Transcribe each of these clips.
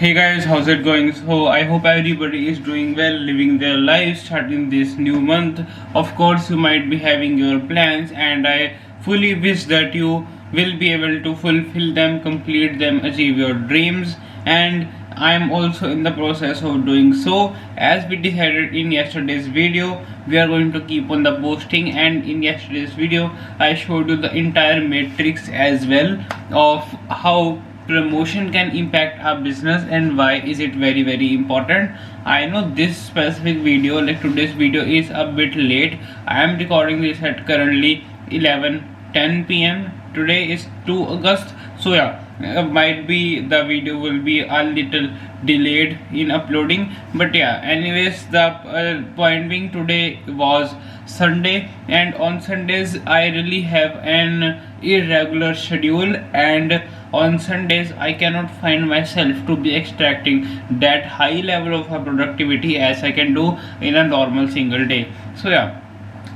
Hey guys, how's it going? So I hope everybody is doing well, living their lives, starting this new month. Of course, you might be having your plans, and I fully wish that you will be able to fulfill them, complete them, achieve your dreams. And I'm also in the process of doing so. As we decided in yesterday's video, we are going to keep on the posting, and in yesterday's video, I showed you the entire matrix as well of how promotion can impact our business and why is it very important. I know this specific video, like today's video, is a bit late. I am recording this at currently 11:10 p.m. Today is 2 August, so yeah, might be the video will be a little delayed in uploading, but yeah, anyways, the point being, today was Sunday, and on Sundays I really have an irregular schedule, and on Sundays I cannot find myself to be extracting that high level of productivity as I can do in a normal single day. So yeah,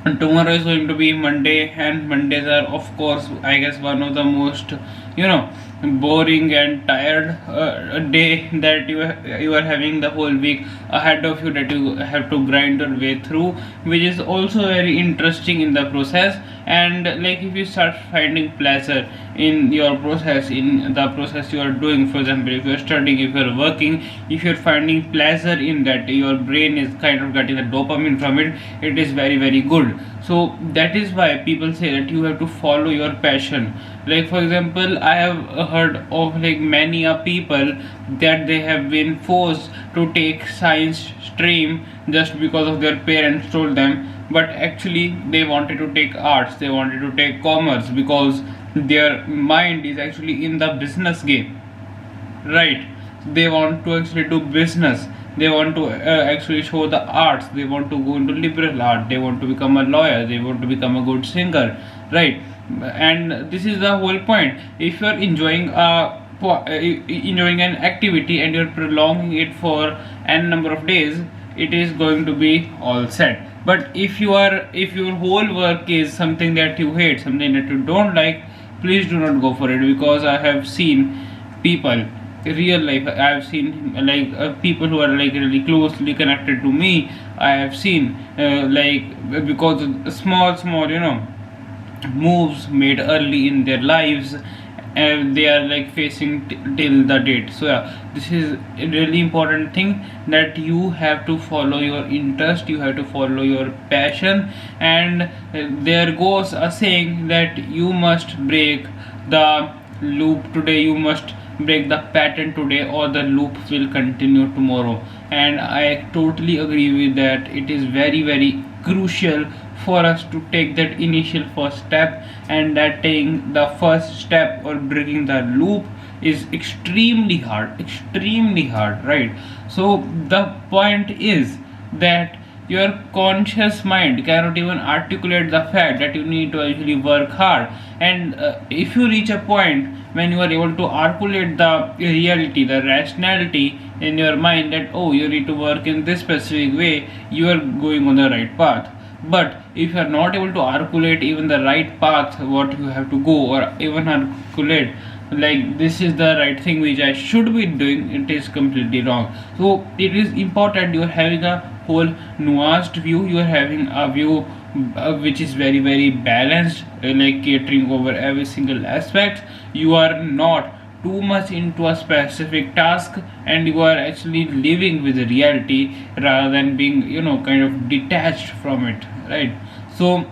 and tomorrow is going to be Monday, and Mondays are, of course, I guess, one of the most, boring and tired day that you are having the whole week ahead of you, that you have to grind your way through, which is also very interesting in the process. And like, if you start finding pleasure in your process, in the process you are doing, for example, if you are studying, if you are working, if you are finding pleasure in that, your brain is kind of getting the dopamine from it. It is very good. So that is why people say that you have to follow your passion. Like, for example, I have heard of like many people that they have been forced to take science stream just because of their parents told them, but actually they wanted to take arts, they wanted to take commerce, because their mind is actually in the business game, right? They want to actually do business, they want to actually show the arts, they want to go into liberal art, they want to become a lawyer, they want to become a good singer, right? And this is the whole point. If you are enjoying enjoying an activity and you're prolonging it for n number of days, it is going to be all set. But if your whole work is something that you hate, something that you don't like, please do not go for it, because I have seen people, real life, I have seen like people who are like really closely connected to me. I have seen like, because of small moves made early in their lives, and they are like facing till the date. So yeah, this is a really important thing, that you have to follow your interest, you have to follow your passion. And there goes a saying that you must break the loop today, you must break the pattern today, or the loop will continue tomorrow. And I totally agree with that. It is very crucial for us to take that initial first step, and that taking the first step or breaking the loop is extremely hard, right? So the point is that your conscious mind cannot even articulate the fact that you need to actually work hard. And if you reach a point when you are able to articulate the reality, the rationality in your mind, that oh, you need to work in this specific way, you are going on the right path. But if you are not able to articulate even the right path, what you have to go, or even articulate like this is the right thing which I should be doing, it is completely wrong. So it is important you are having a whole nuanced view, you are having a view which is very balanced, like catering over every single aspect. You are not too much into a specific task, and you are actually living with the reality rather than being kind of detached from it, right? So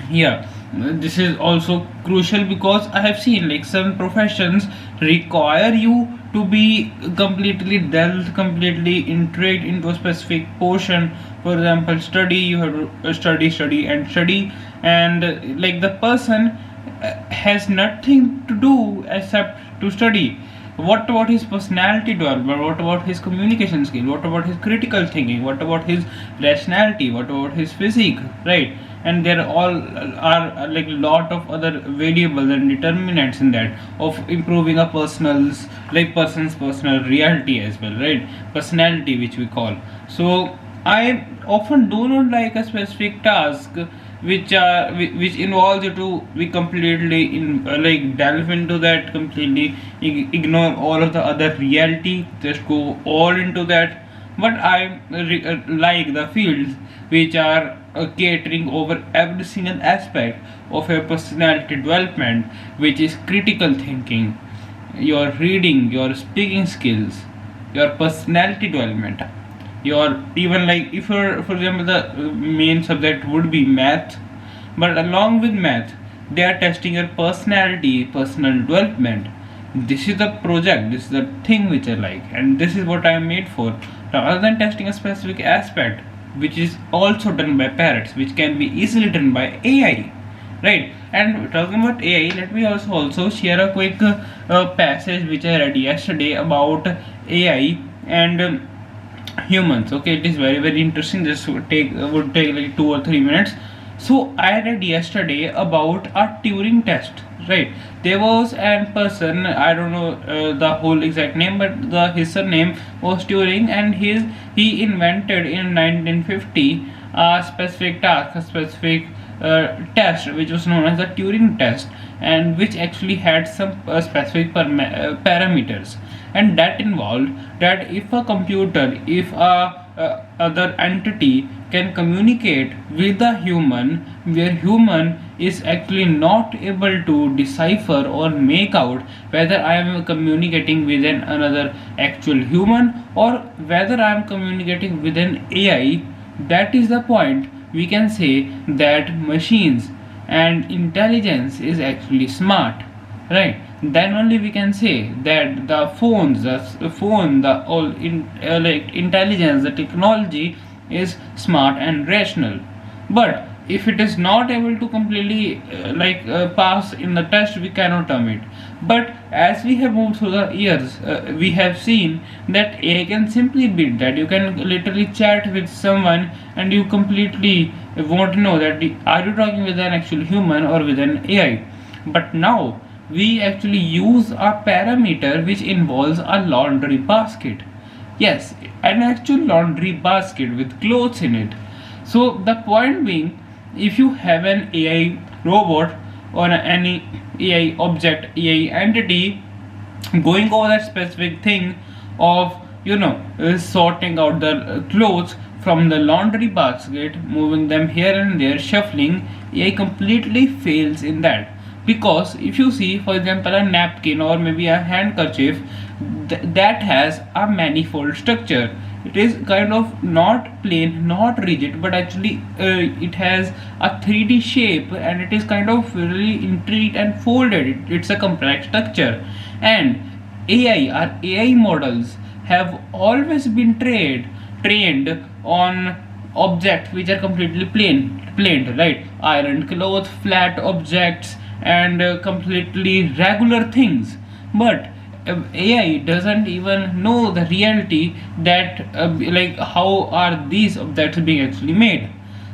yeah, this is also crucial, because I have seen like some professions require you to be completely delved, completely intrigued into a specific portion. For example, study, you have to study and study, and like the person has nothing to do except to study. What about his personality development? What about his communication skill? What about his critical thinking? What about his rationality? What about his physique, right? And there all are like lot of other variables and determinants in that of improving a person's personal reality as well, right? Personality, which we call. So I often do not like a specific task which involves you to be completely like delve into that completely, ignore all of the other reality, just go all into that. But I like the fields which are catering over every single aspect of your personality development, which is critical thinking, your reading, your speaking skills, your personality development, your even like if you're, for example, the main subject would be math, but along with math they are testing your personality, personal development. This is the project, this is the thing which I like, and this is what I am made for, rather than testing a specific aspect which is also done by parrots, which can be easily done by AI, right? And talking about AI, let me also share a quick passage which I read yesterday about AI and humans. Okay, it is very interesting. This would take like 2 or 3 minutes. So I read yesterday about a Turing test, right? There was a person, I don't know the whole exact name, but his surname was Turing, and he invented in 1950 a specific task, a specific test which was known as the Turing test, and which actually had some specific parameters, and that involved that if a computer, if a other entity can communicate with a human, where human is actually not able to decipher or make out whether I am communicating with another actual human or whether I am communicating with an AI, that is the point we can say that machines and intelligence is actually smart, right? Then only we can say that the phone, the all like intelligence, the technology is smart and rational. But if it is not able to completely pass in the test, we cannot term it. But as we have moved through the years, we have seen that AI can simply beat that. You can literally chat with someone and you completely won't know that are you talking with an actual human or with an AI. But now we actually use a parameter which involves a laundry basket. Yes, an actual laundry basket with clothes in it. So the point being, if you have an AI robot or any AI object, AI entity going over that specific thing of sorting out the clothes from the laundry basket, moving them here and there, shuffling, AI completely fails in that. Because if you see, for example, a napkin or maybe a handkerchief, that has a manifold structure. It is kind of not plain, not rigid, but actually it has a 3D shape, and it is kind of really intricate and folded. It's a complex structure, and AI models have always been trained on objects which are completely plain, right? Iron clothes, flat objects, and completely regular things. But AI doesn't even know the reality that like how are these objects being actually made.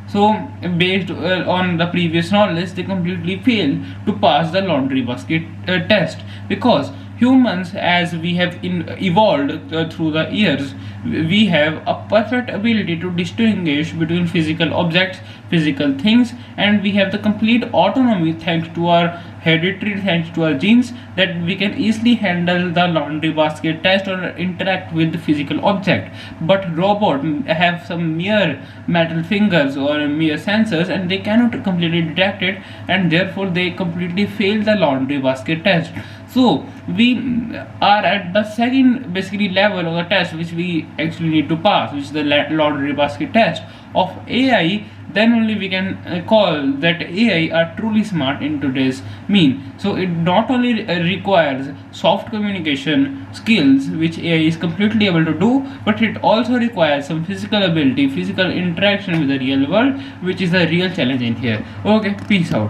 So based on the previous knowledge, they completely fail to pass the laundry basket test, because humans, as we have evolved through the years, we have a perfect ability to distinguish between physical objects, physical things, and we have the complete autonomy thanks to our hereditary, thanks to our genes, that we can easily handle the laundry basket test or interact with the physical object. But robots have some mere metal fingers or mere sensors, and they cannot completely detect it, and therefore they completely fail the laundry basket test. So we are at the second basically level of the test which we actually need to pass, which is the laundry basket test of AI. Then only we can call that AI are truly smart in today's mean. So it not only requires soft communication skills, which AI is completely able to do, but it also requires some physical ability, physical interaction with the real world, which is a real challenge in here. Okay, peace out.